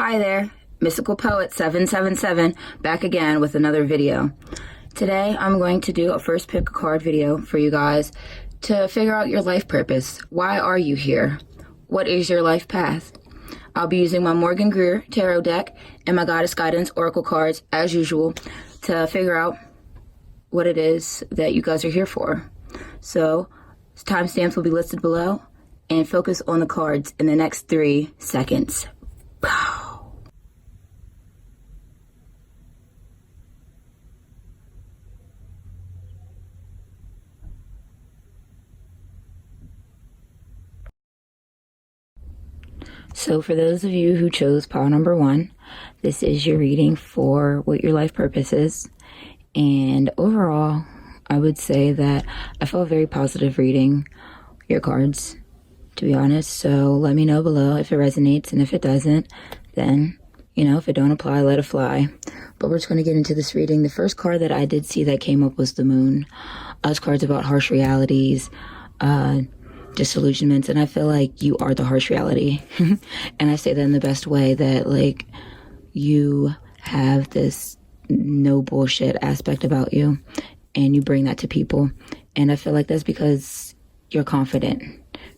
Hi there, Mystical Poet 777 back again with another video. Today I'm going to do a first pick a card video for you guys to figure out your life purpose. Why are you here? What is your life path? I'll be using my Morgan Greer tarot deck and my Goddess Guidance Oracle cards as usual to figure out what it is that you guys are here for. So timestamps will be listed below and focus on the cards in the next 3 seconds. So for those of you who chose pile number 1, this is your reading for what your life purpose is. And overall, I would say that I felt very positive reading your cards, to be honest. So let me know below if it resonates, and if it doesn't, then, if it don't apply, let it fly. But we're just going to get into this reading. The first card that I did see that came up was the Moon. Us cards about harsh realities, disillusionments, and I feel like you are the harsh reality. And I say that in the best way, that like you have this no bullshit aspect about you and you bring that to people, and I feel like that's because you're confident.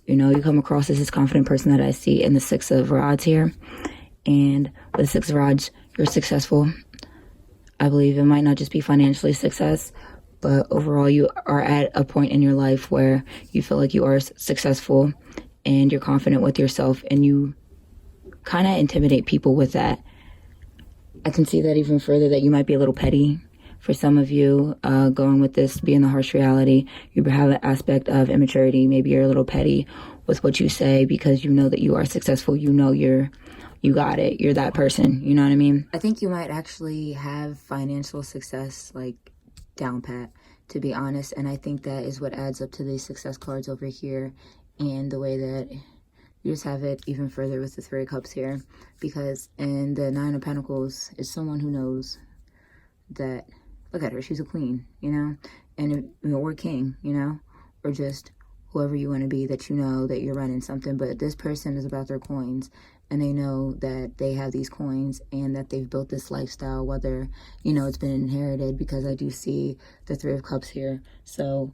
You come across as this confident person that I see in the Six of Rods here, and with the Six of Rods you're successful. I believe it might not just be financially success, but overall you are at a point in your life where you feel like you are successful and you're confident with yourself, and you kind of intimidate people with that. I can see that even further, that you might be a little petty. For some of you, going with this being the harsh reality, you have an aspect of immaturity. Maybe you're a little petty with what you say because you know that you are successful. You got it. You're that person. You know what I mean? I think you might actually have financial success, like, down pat, to be honest, and I think that is what adds up to these success cards over here, and the way that you just have it even further with the Three of Cups here, because in the Nine of Pentacles is someone who knows that, look at her, she's a queen, and or king, or just whoever you want to be, that that you're running something. But this person is about their coins, and they know that they have these coins and that they've built this lifestyle, whether, it's been inherited, because I do see the Three of Cups here. So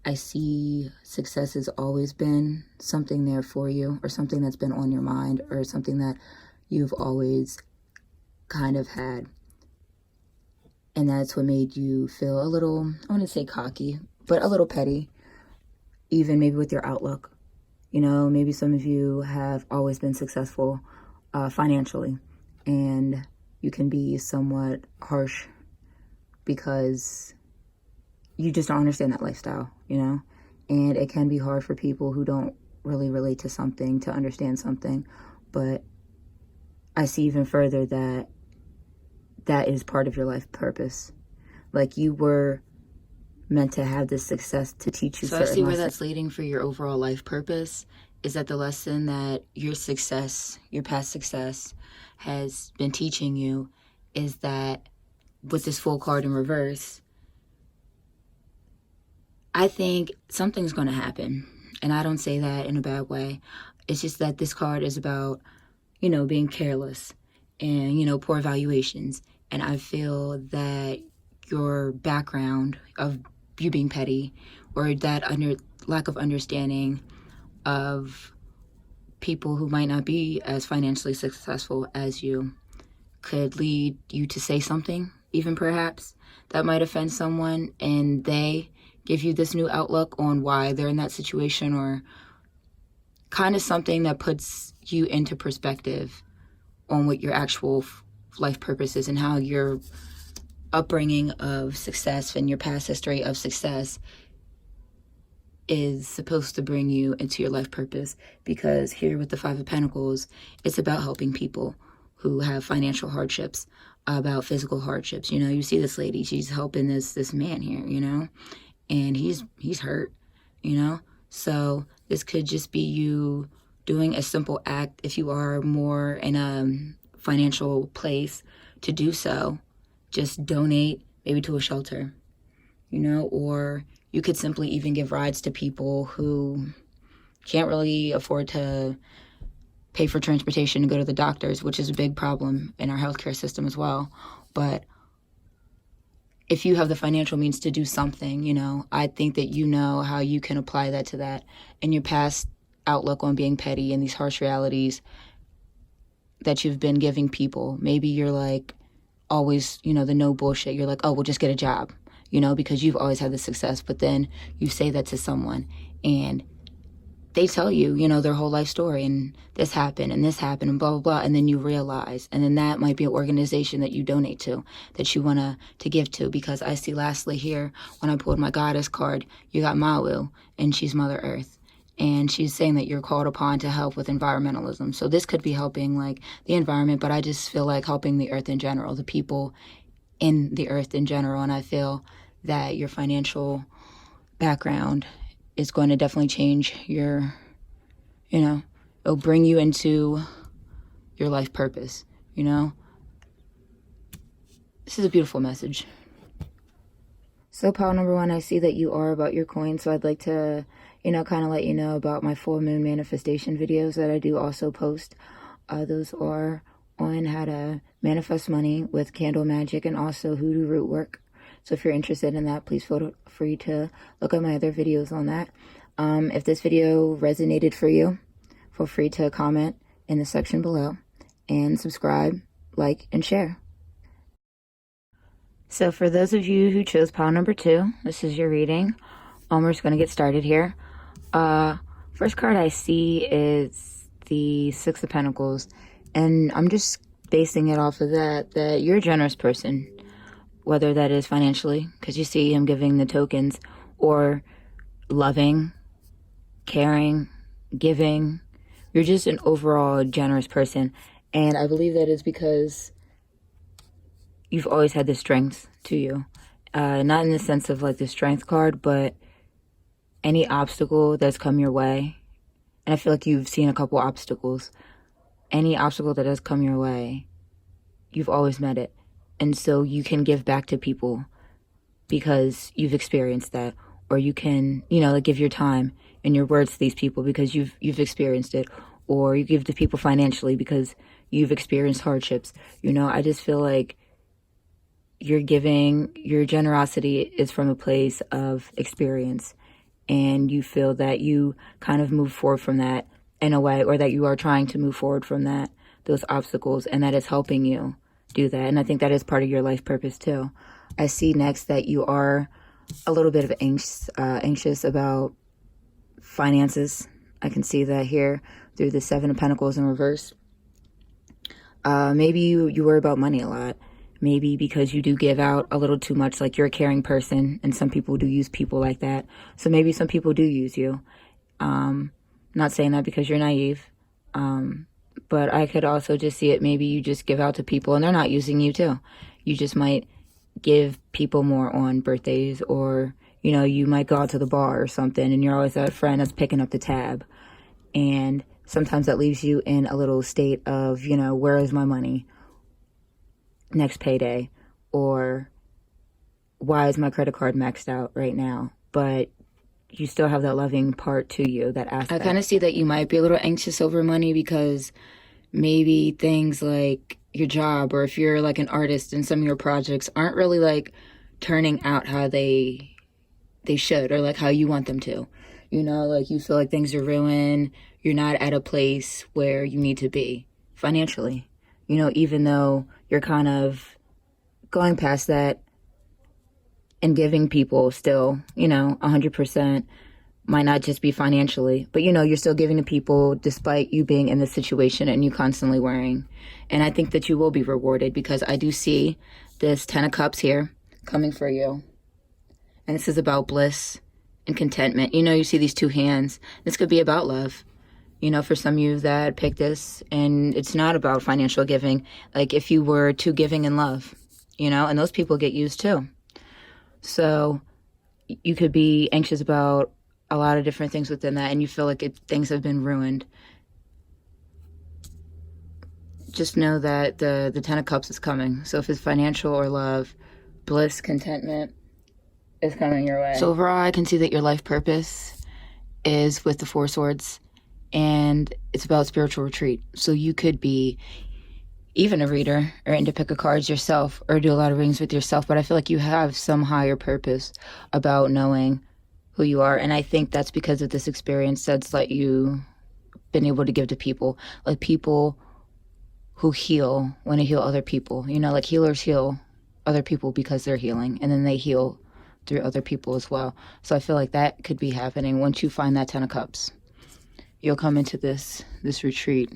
I see success has always been something there for you, or something that's been on your mind, or something that you've always kind of had. And that's what made you feel a little, I wouldn't say cocky, but a little petty, even maybe with your outlook. Maybe some of you have always been successful financially, and you can be somewhat harsh because you just don't understand that lifestyle, and it can be hard for people who don't really relate to something to understand something. But I see even further that that is part of your life purpose. Like, you were meant to have this success to teach you certain lessons. So I see where that's leading for your overall life purpose, is that the lesson that your success, your past success, has been teaching you is that, with this Fool card in reverse, I think something's going to happen. And I don't say that in a bad way. It's just that this card is about, being careless and, poor valuations. And I feel that your background of you being petty, or that lack of understanding of people who might not be as financially successful as you, could lead you to say something, even perhaps, that might offend someone, and they give you this new outlook on why they're in that situation, or kind of something that puts you into perspective on what your actual life purpose is, and how your upbringing of success and your past history of success is supposed to bring you into your life purpose. Because here with the Five of Pentacles, it's about helping people who have financial hardships, about physical hardships. You see this lady, she's helping this man here, and he's hurt, so this could just be you doing a simple act, if you are more in a financial place to do so. Just donate maybe to a shelter, or you could simply even give rides to people who can't really afford to pay for transportation to go to the doctors, which is a big problem in our healthcare system as well. But if you have the financial means to do something, you know, I think that you know how you can apply that to that. And your past outlook on being petty and these harsh realities that you've been giving people, maybe you're like always, you know, the no bullshit. You're like, oh, well, just get a job, you know, because you've always had the success. But then you say that to someone and they tell you, you know, their whole life story and this happened and blah, blah, blah. And then you realize, and then that might be an organization that you donate to, that you want to give to. Because I see lastly here, when I pulled my goddess card, you got Mawu and she's Mother Earth. And she's saying that you're called upon to help with environmentalism. So this could be helping like the environment, but I just feel like helping the earth in general, the people in the earth in general. And I feel that your financial background is going to definitely change your, you know, it'll bring you into your life purpose, you know. This is a beautiful message. So pile number one, I see that you are about your coin, so I'd like to, you know, kind of let you know about my full moon manifestation videos that I do also post. Those are on how to manifest money with candle magic and also hoodoo root work. So if you're interested in that, please feel free to look at my other videos on that. If this video resonated for you, feel free to comment in the section below and subscribe, like, and share. So for those of you who chose pile number 2, this is your reading. We're just going to get started here. First card I see is the Six of Pentacles, and I'm just basing it off of that you're a generous person. Whether that is financially, because you see him giving the tokens, or loving, caring, giving. You're just an overall generous person. And I believe that is because you've always had the strength to you. Not in the sense of like the strength card, but any obstacle that's come your way. And I feel like you've seen a couple obstacles. Any obstacle that has come your way, you've always met it. And so you can give back to people because you've experienced that. Or you can, you know, like give your time and your words to these people because you've experienced it. Or you give to people financially because you've experienced hardships. You know, I just feel like you're giving, your generosity is from a place of experience. And you feel that you kind of move forward from that in a way, or that you are trying to move forward from that, those obstacles, and that is helping you do that. And I think that is part of your life purpose too. I see next that you are a little bit of anxious about finances. I can see that here through the Seven of Pentacles in reverse. Maybe you worry about money a lot. Maybe because you do give out a little too much, like you're a caring person, and some people do use people like that. So maybe some people do use you. Not saying that because you're naive. But I could also just see it, maybe you just give out to people and they're not using you too. You just might give people more on birthdays, or, you know, you might go out to the bar or something and you're always that friend that's picking up the tab. And sometimes that leaves you in a little state of, you know, where is my money? Next payday. Or why is my credit card maxed out right now? But you still have that loving part to you, that aspect. I kind of see that you might be a little anxious over money because maybe things like your job, or if you're like an artist and some of your projects aren't really like turning out how they should, or like how you want them to. You know, like you feel like things are ruined. You're not at a place where you need to be financially. You know, even though you're kind of going past that and giving people still, you know, 100%, might not just be financially, but, you know, you're still giving to people despite you being in this situation and you constantly worrying. And I think that you will be rewarded, because I do see this 10 of Cups here coming for you. And this is about bliss and contentment. You know, you see these two hands. This could be about love. You know, for some of you that pick this, and it's not about financial giving. Like if you were too giving in love, you know, and those people get used too. So you could be anxious about a lot of different things within that, and you feel like things have been ruined. Just know that the 10 of Cups is coming. So if it's financial or love, bliss, contentment is coming your way. So overall, I can see that your life purpose is with the 4 Swords. and it's about spiritual retreat. So you could be even a reader or into pick of cards yourself or do a lot of readings with yourself, but I feel like you have some higher purpose about knowing who you are. And I think that's because of this experience that's let you been able to give to people, like people who heal want to heal other people, you know, like healers heal other people because they're healing, and then they heal through other people as well. So I feel like that could be happening once you find that 10 of cups. You'll come into this retreat,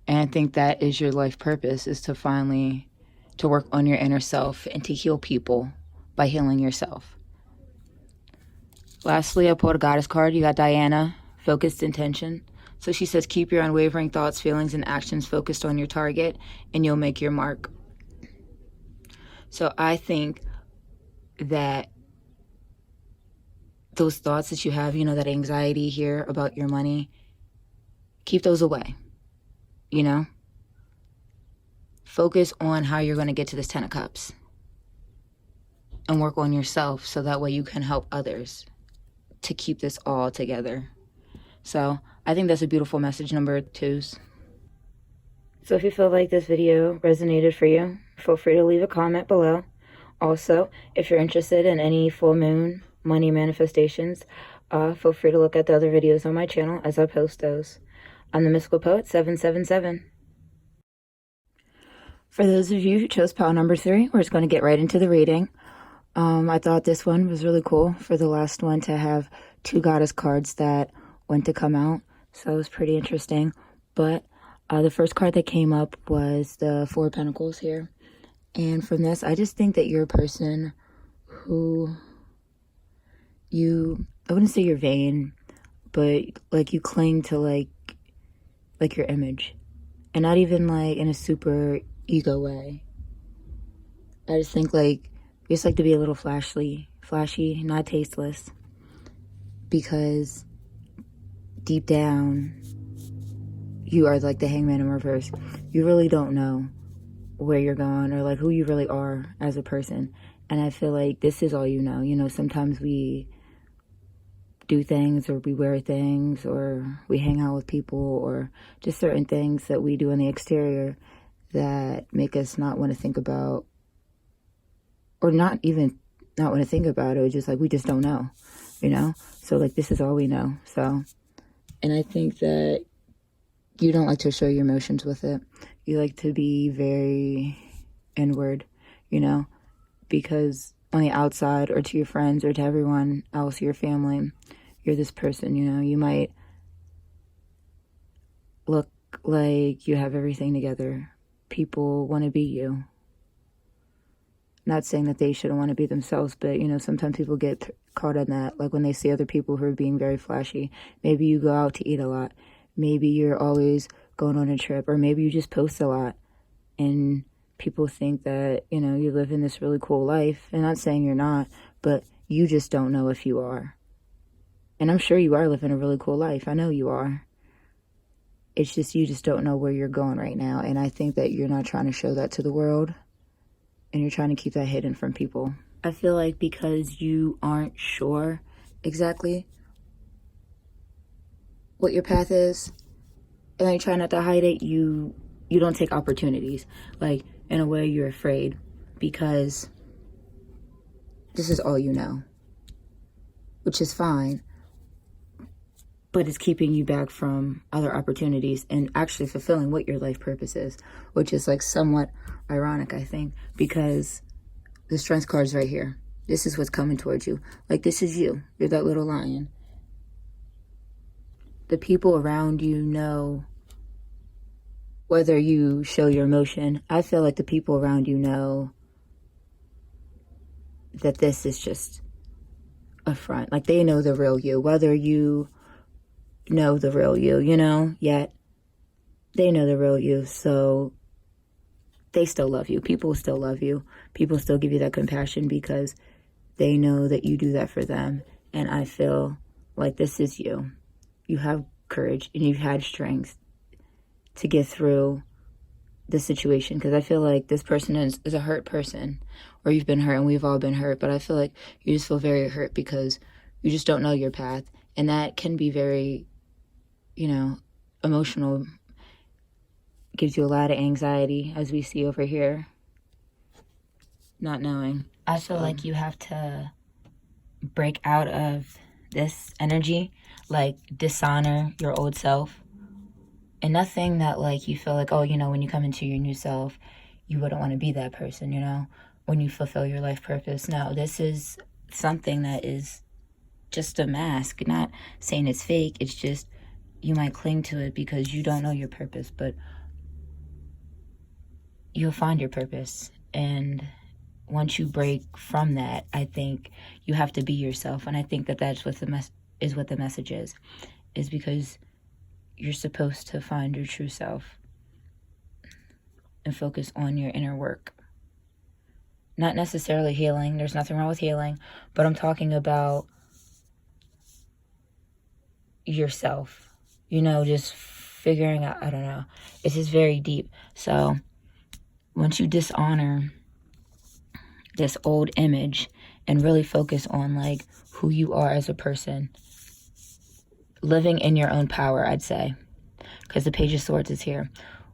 and I think that is your life purpose, is to finally to work on your inner self and to heal people by healing yourself. Lastly, I pulled a goddess card. You got Diana, focused intention. So she says, keep your unwavering thoughts, feelings, and actions focused on your target, and you'll make your mark. So I think that those thoughts that you have, you know, that anxiety here about your money, keep those away, you know? Focus on how you're going to get to this 10 of cups and work on yourself so that way you can help others to keep this all together. So I think that's a beautiful message, number 2s. So if you feel like this video resonated for you, feel free to leave a comment below. Also, if you're interested in any full moon money manifestations, feel free to look at the other videos on my channel as I post those. I'm the Mystical Poet 777. For those of you who chose pile number 3, we're just going to get right into the reading. I thought this one was really cool for the last one to have 2 goddess cards that went to come out. So it was pretty interesting. But the first card that came up was the 4 of Pentacles here. And from this, I just think that you're a person who I wouldn't say you're vain, but like you cling to like your image. And not even like in a super ego way. I just think like you just like to be a little flashy, not tasteless. Because deep down, you are like the Hangman in reverse. You really don't know where you're going or like who you really are as a person. And I feel like this is all you know. You know, sometimes we do things or we wear things or we hang out with people or just certain things that we do on the exterior that make us not want to think about, or not even not want to think about it. It's just like we just don't know, you know? So like this is all we know. So, and I think that you don't like to show your emotions with it. You like to be very inward, you know, because on the outside or to your friends or to everyone else, your family, you're this person, you know. You might look like you have everything together. People want to be you. Not saying that they shouldn't want to be themselves, but, you know, sometimes people get caught in that. Like when they see other people who are being very flashy. Maybe you go out to eat a lot. Maybe you're always going on a trip, or maybe you just post a lot and people think that, you know, you live in this really cool life. And not saying you're not, but you just don't know if you are. And I'm sure you are living a really cool life. I know you are. It's just you just don't know where you're going right now. And I think that you're not trying to show that to the world, and you're trying to keep that hidden from people. I feel like because you aren't sure exactly what your path is, and you try not to hide it, you don't take opportunities. Like, in a way, you're afraid because this is all you know, which is fine, but it's keeping you back from other opportunities and actually fulfilling what your life purpose is, which is like somewhat ironic, I think, because the Strength card's right here. This is what's coming towards you. Like, this is you. You're that little lion. The people around you know whether you show your emotion. I feel like the people around you know that this is just a front. Like, they know the real you, whether you know the real you, you know, yet they know the real you. So they still love you. People still love you. People still give you that compassion because they know that you do that for them. And I feel like this is you. You have courage and you've had strength to get through the situation, because I feel like this person is a hurt person, or you've been hurt, and we've all been hurt, but I feel like you just feel very hurt because you just don't know your path, and that can be very emotional, gives you a lot of anxiety, as we see over here. Not knowing. I feel like you have to break out of this energy, like dishonor your old self. And nothing that like you feel like, oh, when you come into your new self, you wouldn't want to be that person, when you fulfill your life purpose. No, this is something that is just a mask. Not saying it's fake. It's just you might cling to it because you don't know your purpose, but you'll find your purpose. And once you break from that, I think you have to be yourself. And I think that that's what the message is because you're supposed to find your true self and focus on your inner work. Not necessarily healing. There's nothing wrong with healing, but I'm talking about yourself, just figuring out, I don't know. It's just very deep. So once you dishonor this old image and really focus on like who you are as a person, living in your own power, I'd say, because the Page of Swords is here.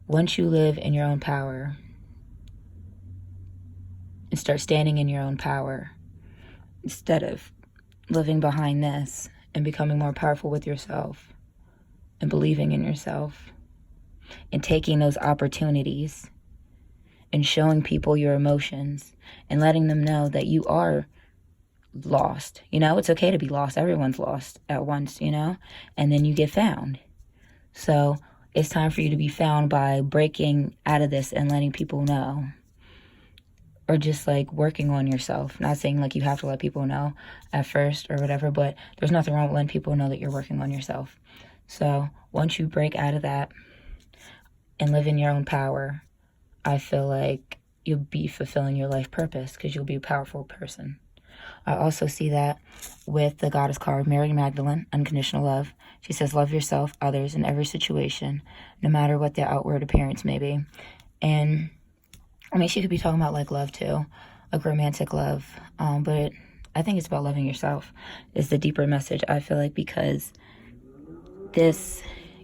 Once you live in your own power and start standing in your own power, instead of living behind this and becoming more powerful with yourself and believing in yourself and taking those opportunities and showing people your emotions and letting them know that you are lost. It's okay to be lost. Everyone's lost at once, and then you get found. So it's time for you to be found by breaking out of this and letting people know, or just like working on yourself. Not saying like you have to let people know at first or whatever, but there's nothing wrong with letting people know that you're working on yourself. So once you break out of that and live in your own power, I feel like you'll be fulfilling your life purpose because you'll be a powerful person. I also see that with the Goddess card, Mary Magdalene, Unconditional Love. She says, love yourself, others, in every situation, no matter what their outward appearance may be. And, she could be talking about, like, love, too, like romantic love. But I think it's about loving yourself is the deeper message, I feel like, because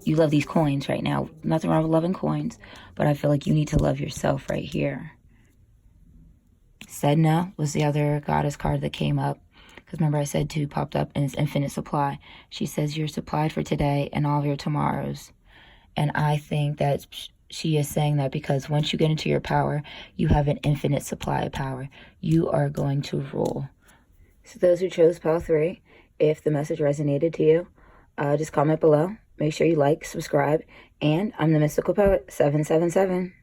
you love these coins right now. Nothing wrong with loving coins, but I feel like you need to love yourself right here. Sedna was the other goddess card that came up. Because remember I said 2 popped up and it's infinite supply. She says you're supplied for today and all of your tomorrows. And I think that she is saying that because once you get into your power, you have an infinite supply of power. You are going to rule. So those who chose pile 3, if the message resonated to you, just comment below. Make sure you like, subscribe, and I'm the Mystical Poet 777.